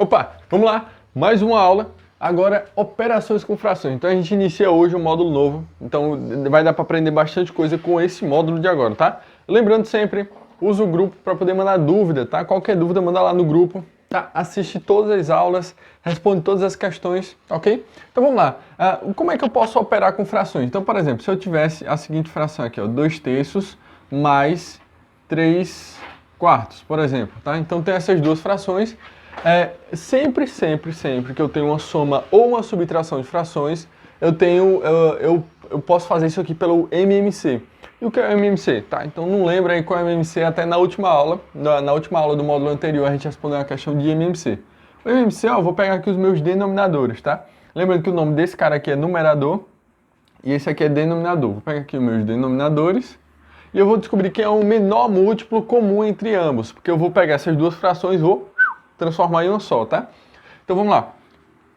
Opa, vamos lá, mais uma aula, agora operações com frações. Então a gente inicia hoje um módulo novo, então vai dar para aprender bastante coisa com esse módulo de agora, tá? Lembrando sempre, usa o grupo para poder mandar dúvida, tá? Qualquer dúvida manda lá no grupo, tá? Assiste todas as aulas, responde todas as questões, ok? Então vamos lá, como é que eu posso operar com frações? Então, por exemplo, se eu tivesse a seguinte fração aqui, ó, 2/3 mais 3/4, por exemplo, tá? Então tem essas duas frações. Sempre que eu tenho uma soma ou uma subtração de frações, eu posso fazer isso aqui pelo MMC. E o que é o MMC? Tá, então não lembra aí qual é o MMC, até na última aula, na última aula do módulo anterior a gente respondeu uma questão de MMC. O MMC, ó, eu vou pegar aqui os meus denominadores, tá? Lembrando que o nome desse cara aqui é numerador e esse aqui é denominador. Vou pegar aqui os meus denominadores e eu vou descobrir quem é o menor múltiplo comum entre ambos, porque eu vou pegar essas duas frações e vou transformar em uma só, tá? Então vamos lá.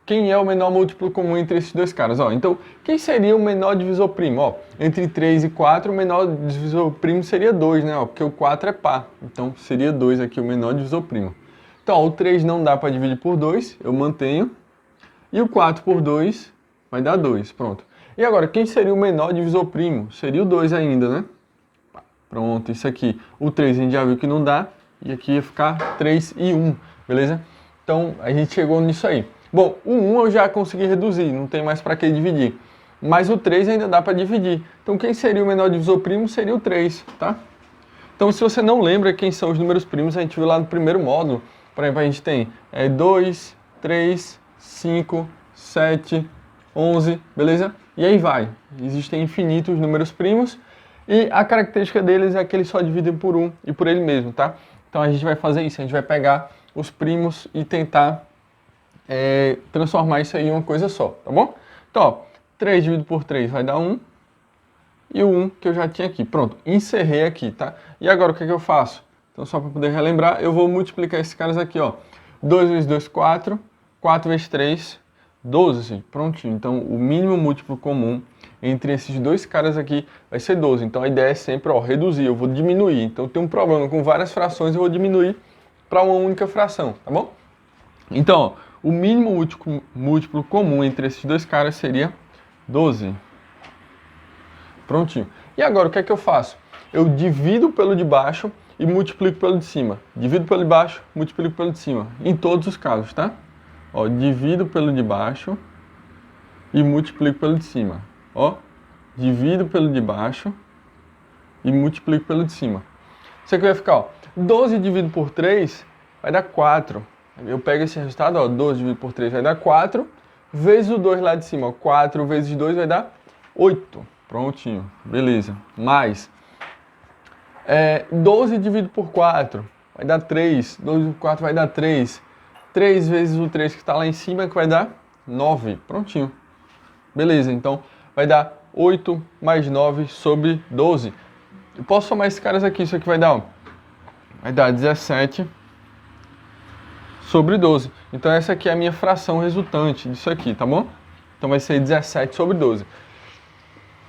Quem é o menor múltiplo comum entre esses dois caras? Ó, então, quem seria o menor divisor primo? Ó, entre 3 e 4, o menor divisor primo seria 2, né? Ó, porque o 4 é par. Então, seria 2 aqui o menor divisor primo. Então, ó, o 3 não dá para dividir por 2, eu mantenho. E o 4 por 2 vai dar 2, pronto. E agora, quem seria o menor divisor primo? Seria o 2 ainda, né? Pronto, isso aqui. O 3 a gente já viu que não dá. E aqui ia ficar 3 e 1, beleza? Então, a gente chegou nisso aí. Bom, o 1 eu já consegui reduzir, não tem mais para que dividir. Mas o 3 ainda dá para dividir. Então, quem seria o menor divisor primo seria o 3, tá? Então, se você não lembra quem são os números primos, a gente viu lá no primeiro módulo. Por exemplo, a gente tem 2, 3, 5, 7, 11, beleza? E aí vai. Existem infinitos números primos. E a característica deles é que eles só dividem por 1 e por ele mesmo, tá? Então a gente vai fazer isso, a gente vai pegar os primos e tentar transformar isso aí em uma coisa só, tá bom? Então, ó, 3 dividido por 3 vai dar 1, e o 1 que eu já tinha aqui. Pronto, encerrei aqui, tá? E agora o que é que eu faço? Então, só para poder relembrar, eu vou multiplicar esses caras aqui, ó. 2 vezes 2, 4, 4 vezes 3, 12, prontinho. Então, o mínimo múltiplo comum entre esses dois caras aqui vai ser 12. Então, a ideia é sempre, ó, reduzir, eu vou diminuir. Então, eu tenho um problema com várias frações, eu vou diminuir para uma única fração, tá bom? Então, ó, o mínimo múltiplo comum entre esses dois caras seria 12. Prontinho. E agora, o que é que eu faço? Eu divido pelo de baixo e multiplico pelo de cima. Divido pelo de baixo, multiplico pelo de cima. Em todos os casos, tá? Ó, divido pelo de baixo e multiplico pelo de cima. Ó, divido pelo de baixo e multiplico pelo de cima. Isso aqui vai ficar, ó, 12 dividido por 3 vai dar 4. Eu pego esse resultado, ó, 12 dividido por 3 vai dar 4, vezes o 2 lá de cima, ó, 4 vezes 2 vai dar 8. Prontinho, beleza. Mais 12 dividido por 4 vai dar 3, 12 dividido por 4 vai dar 3. 3 vezes o 3 que está lá em cima, que vai dar 9. Prontinho. Beleza, então vai dar 8 mais 9 sobre 12. Eu posso somar esses caras aqui, isso aqui vai dar, ó, vai dar 17 sobre 12. Então essa aqui é a minha fração resultante disso aqui, tá bom? Então vai ser 17 sobre 12.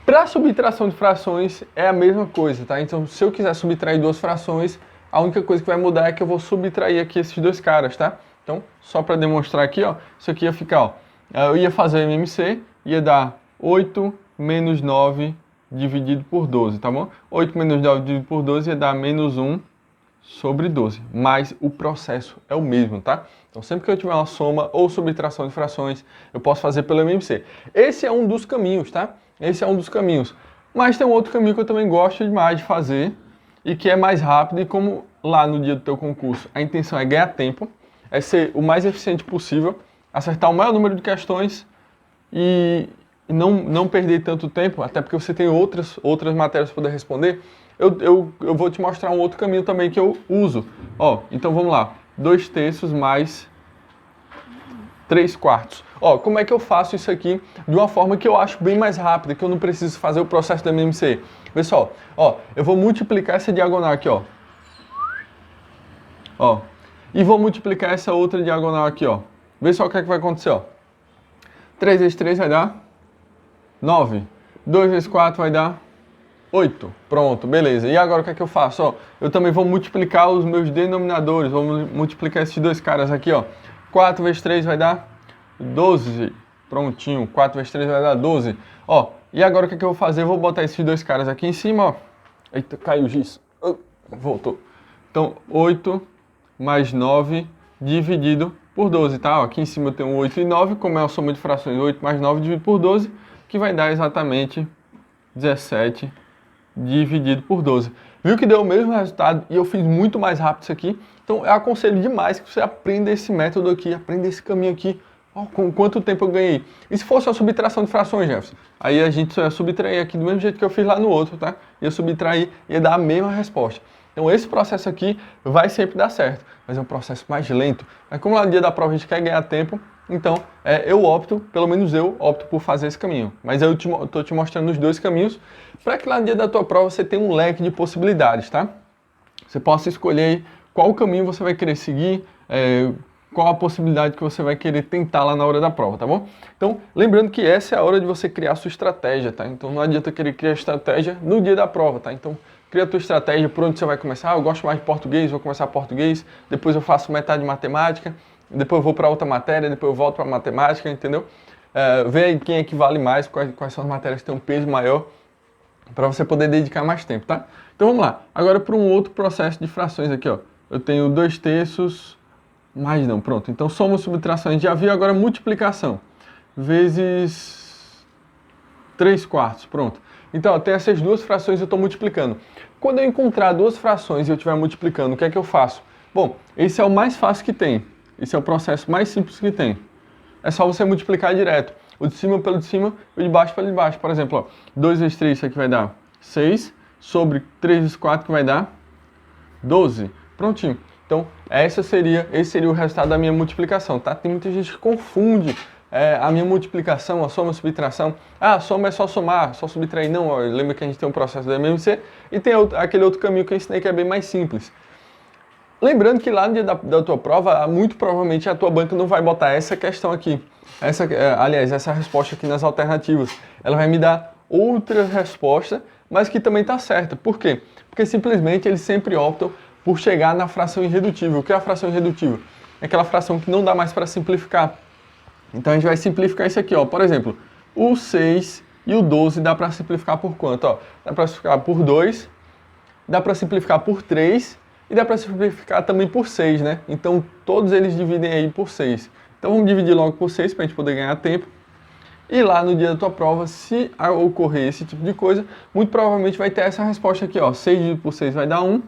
Para subtração de frações é a mesma coisa, tá? Então se eu quiser subtrair duas frações, a única coisa que vai mudar é que eu vou subtrair aqui esses dois caras, tá? Então, só para demonstrar aqui, ó, isso aqui ia ficar, ó, eu ia fazer o MMC, ia dar 8 menos 9 dividido por 12, tá bom? 8 menos 9 dividido por 12 ia dar menos 1 sobre 12, mas o processo é o mesmo, tá? Então, sempre que eu tiver uma soma ou subtração de frações, eu posso fazer pelo MMC. Esse é um dos caminhos, tá? Esse é um dos caminhos. Mas tem um outro caminho que eu também gosto demais de fazer e que é mais rápido, e como lá no dia do teu concurso a intenção é ganhar tempo, é ser o mais eficiente possível, acertar o maior número de questões e não perder tanto tempo, até porque você tem outras matérias para poder responder. Eu vou te mostrar um outro caminho também que eu uso. Ó, então vamos lá. 2/3 mais 3/4. Ó, como é que eu faço isso aqui de uma forma que eu acho bem mais rápida, que eu não preciso fazer o processo do MMC? Pessoal, ó, eu vou multiplicar essa diagonal aqui, ó. Ó, e vou multiplicar essa outra diagonal aqui, ó. Vê só o que é que vai acontecer, ó. 3 vezes 3 vai dar 9. 2 vezes 4 vai dar 8. Pronto, beleza. E agora o que é que eu faço? Ó, eu também vou multiplicar os meus denominadores. Vou multiplicar esses dois caras aqui, ó. 4 vezes 3 vai dar 12. Prontinho, 4 vezes 3 vai dar 12. Ó, e agora o que eu vou fazer? Eu vou botar esses dois caras aqui em cima, ó. Eita, caiu o giz. Voltou. Então, 8 mais 9 dividido por 12, tá? Ó, aqui em cima eu tenho 8 e 9, como é a soma de frações, 8 mais 9 dividido por 12, que vai dar exatamente 17 dividido por 12. Viu que deu o mesmo resultado e eu fiz muito mais rápido isso aqui? Então eu aconselho demais que você aprenda esse método aqui, aprenda esse caminho aqui. Ó, com quanto tempo eu ganhei. E se fosse a subtração de frações, Jefferson? Aí a gente só ia subtrair aqui do mesmo jeito que eu fiz lá no outro, tá? Ia subtrair e ia dar a mesma resposta. Então esse processo aqui vai sempre dar certo, mas é um processo mais lento. Mas como lá no dia da prova a gente quer ganhar tempo, então eu opto, pelo menos eu opto por fazer esse caminho. Mas eu estou te mostrando os dois caminhos para que lá no dia da tua prova você tenha um leque de possibilidades, tá? Você possa escolher aí qual caminho você vai querer seguir, qual a possibilidade que você vai querer tentar lá na hora da prova, tá bom? Então, lembrando que essa é a hora de você criar a sua estratégia, tá? Então não adianta querer criar estratégia no dia da prova, tá? Então, cria a tua estratégia, por onde você vai começar. Eu gosto mais de português, vou começar português, depois eu faço metade de matemática, depois eu vou para outra matéria, depois eu volto para matemática, entendeu? Vê aí quem é que vale mais, quais são as matérias que têm um peso maior, para você poder dedicar mais tempo, tá? Então vamos lá. Agora para um outro processo de frações aqui, ó. Eu tenho 2/3, mais não, pronto. Então soma, subtração, a gente já viu, agora multiplicação. Vezes 3/4, pronto. Então, ó, tem essas duas frações eu estou multiplicando. Quando eu encontrar duas frações e eu estiver multiplicando, o que é que eu faço? Bom, esse é o mais fácil que tem. Esse é o processo mais simples que tem. É só você multiplicar direto. O de cima pelo de cima, o de baixo pelo de baixo. Por exemplo, ó, 2 vezes 3, isso aqui vai dar 6, sobre 3 vezes 4, que vai dar 12. Prontinho. Então, esse seria o resultado da minha multiplicação, tá? Tem muita gente que confunde a minha multiplicação, a soma, a subtração. Ah, a soma é só somar, só subtrair. Não, ó, lembra que a gente tem um processo do MMC e tem aquele outro caminho que eu ensinei que é bem mais simples. Lembrando que lá no dia da tua prova, muito provavelmente a tua banca não vai botar essa questão aqui. Essa resposta aqui nas alternativas. Ela vai me dar outra resposta, mas que também está certa. Por quê? Porque simplesmente eles sempre optam por chegar na fração irredutível. O que é a fração irredutível? É aquela fração que não dá mais para simplificar. Então a gente vai simplificar isso aqui, ó. Por exemplo, o 6 e o 12 dá para simplificar por quanto? Ó, dá para simplificar por 2, dá para simplificar por 3 e dá para simplificar também por 6, né? Então todos eles dividem aí por 6. Então vamos dividir logo por 6 para a gente poder ganhar tempo. E lá no dia da tua prova, se ocorrer esse tipo de coisa, muito provavelmente vai ter essa resposta aqui, ó. 6 dividido por 6 vai dar 1,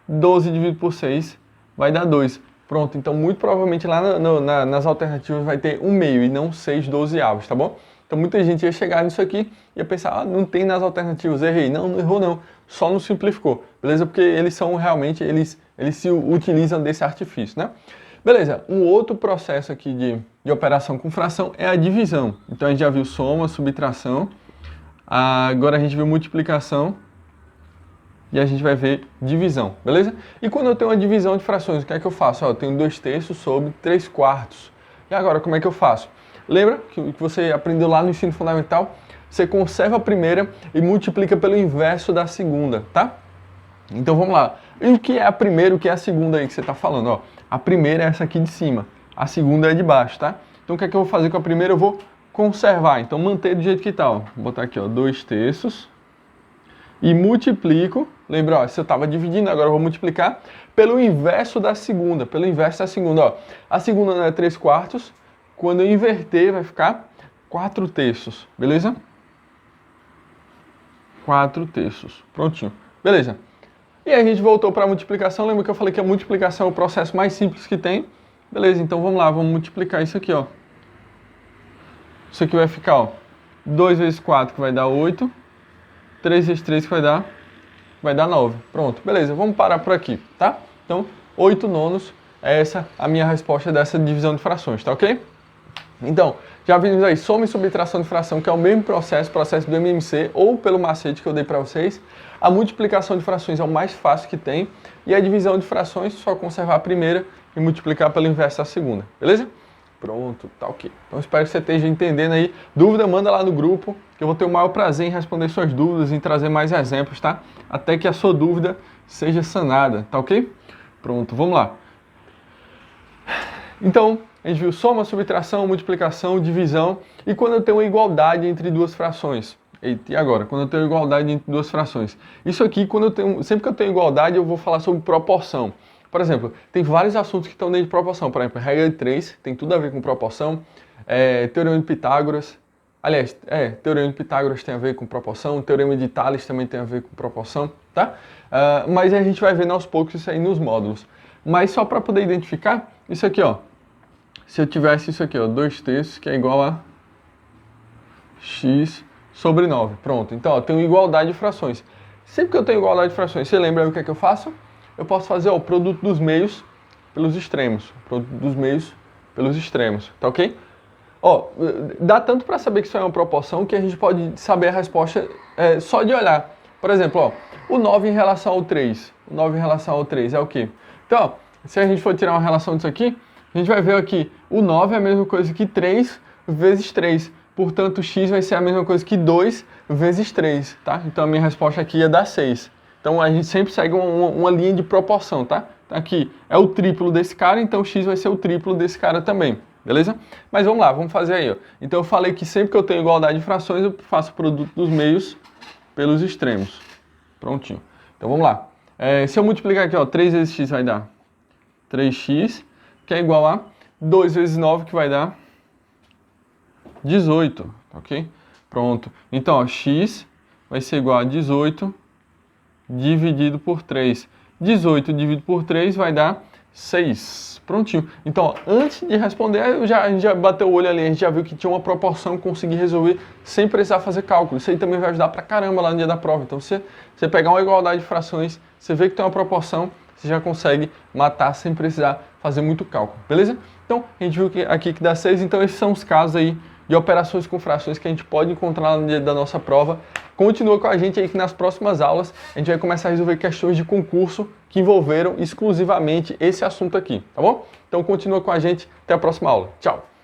12 dividido por 6 vai dar 2. Pronto, então muito provavelmente lá nas alternativas vai ter 1/2 e não 6 12avos, tá bom? Então muita gente ia chegar nisso aqui e ia pensar, ah, não tem nas alternativas, errei. Não, não errou não, só não simplificou, beleza? Porque eles são realmente, eles se utilizam desse artifício, né? Beleza, um outro processo aqui de operação com fração é a divisão. Então a gente já viu soma, subtração, agora a gente viu multiplicação e a gente vai ver divisão, beleza? E quando eu tenho uma divisão de frações, o que é que eu faço? Ó, eu tenho 2/3 sobre 3/4. E agora, como é que eu faço? Lembra que você aprendeu lá no ensino fundamental? Você conserva a primeira e multiplica pelo inverso da segunda, tá? Então vamos lá. E o que é a primeira e o que é a segunda aí que você está falando? Ó, a primeira é essa aqui de cima, a segunda é de baixo, tá? Então o que é que eu vou fazer com a primeira? Eu vou conservar, então manter do jeito que está. Vou botar aqui, ó, 2/3 e multiplico. Lembra, ó, se eu estava dividindo, agora eu vou multiplicar pelo inverso da segunda. Pelo inverso da segunda, ó. A segunda não é 3/4. Quando eu inverter, vai ficar 4/3. Beleza? 4/3. Prontinho. Beleza. E aí a gente voltou para a multiplicação. Lembra que eu falei que a multiplicação é o processo mais simples que tem? Beleza, então vamos lá. Vamos multiplicar isso aqui, ó. Isso aqui vai ficar, ó. 2 vezes 4, que vai dar 8. 3 vezes 3, que vai dar 9. Pronto, beleza, vamos parar por aqui, tá? Então, 8/9 é essa a minha resposta dessa divisão de frações, tá ok? Então, já vimos aí soma e subtração de fração, que é o mesmo processo do MMC, ou pelo macete que eu dei para vocês. A multiplicação de frações é o mais fácil que tem, e a divisão de frações, só conservar a primeira e multiplicar pelo inverso da segunda, beleza? Pronto, tá ok. Então espero que você esteja entendendo aí. Dúvida, manda lá no grupo, que eu vou ter o maior prazer em responder suas dúvidas, em trazer mais exemplos, tá? Até que a sua dúvida seja sanada, tá ok? Pronto, vamos lá. Então, a gente viu soma, subtração, multiplicação, divisão, e quando eu tenho uma igualdade entre duas frações. Eita, e agora? Quando eu tenho igualdade entre duas frações. Isso aqui, sempre que eu tenho igualdade, eu vou falar sobre proporção. Por exemplo, tem vários assuntos que estão dentro de proporção. Por exemplo, regra de 3 tem tudo a ver com proporção. Teorema de Pitágoras. Aliás, Teorema de Pitágoras tem a ver com proporção. Teorema de Tales também tem a ver com proporção, tá? Mas a gente vai vendo aos poucos isso aí nos módulos. Mas só para poder identificar, isso aqui, ó. Se eu tivesse isso aqui, ó, 2/3, que é igual a x sobre 9. Pronto. Então, ó, tenho igualdade de frações. Sempre que eu tenho igualdade de frações, você lembra o que é que eu faço? Eu posso fazer ó, o produto dos meios pelos extremos. Produto dos meios pelos extremos, tá ok? Ó, dá tanto para saber que isso é uma proporção que a gente pode saber a resposta só de olhar. Por exemplo, ó, o 9 em relação ao 3. O 9 em relação ao 3 é o quê? Então, ó, se a gente for tirar uma relação disso aqui, a gente vai ver aqui, o 9 é a mesma coisa que 3 vezes 3. Portanto, x vai ser a mesma coisa que 2 vezes 3, tá? Então, a minha resposta aqui ia dar 6. Então, a gente sempre segue uma linha de proporção, tá? Aqui é o triplo desse cara, então x vai ser o triplo desse cara também, beleza? Mas vamos lá, vamos fazer aí, ó. Então, eu falei que sempre que eu tenho igualdade de frações, eu faço o produto dos meios pelos extremos. Prontinho. Então, vamos lá. Se eu multiplicar aqui, ó, 3 vezes x vai dar 3x, que é igual a 2 vezes 9, que vai dar 18, ok? Pronto. Então, ó, x vai ser igual a 18 dividido por 3. 18 dividido por 3 vai dar 6. Prontinho. Então, ó, antes de responder, a gente já bateu o olho ali, a gente já viu que tinha uma proporção que consegui resolver sem precisar fazer cálculo. Isso aí também vai ajudar pra caramba lá no dia da prova. Então, você pegar uma igualdade de frações, você vê que tem uma proporção, você já consegue matar sem precisar fazer muito cálculo, beleza? Então, a gente viu que aqui que dá 6, então esses são os casos aí de operações com frações que a gente pode encontrar no dia da nossa prova. Continua com a gente aí que nas próximas aulas a gente vai começar a resolver questões de concurso que envolveram exclusivamente esse assunto aqui, tá bom? Então continua com a gente, até a próxima aula. Tchau!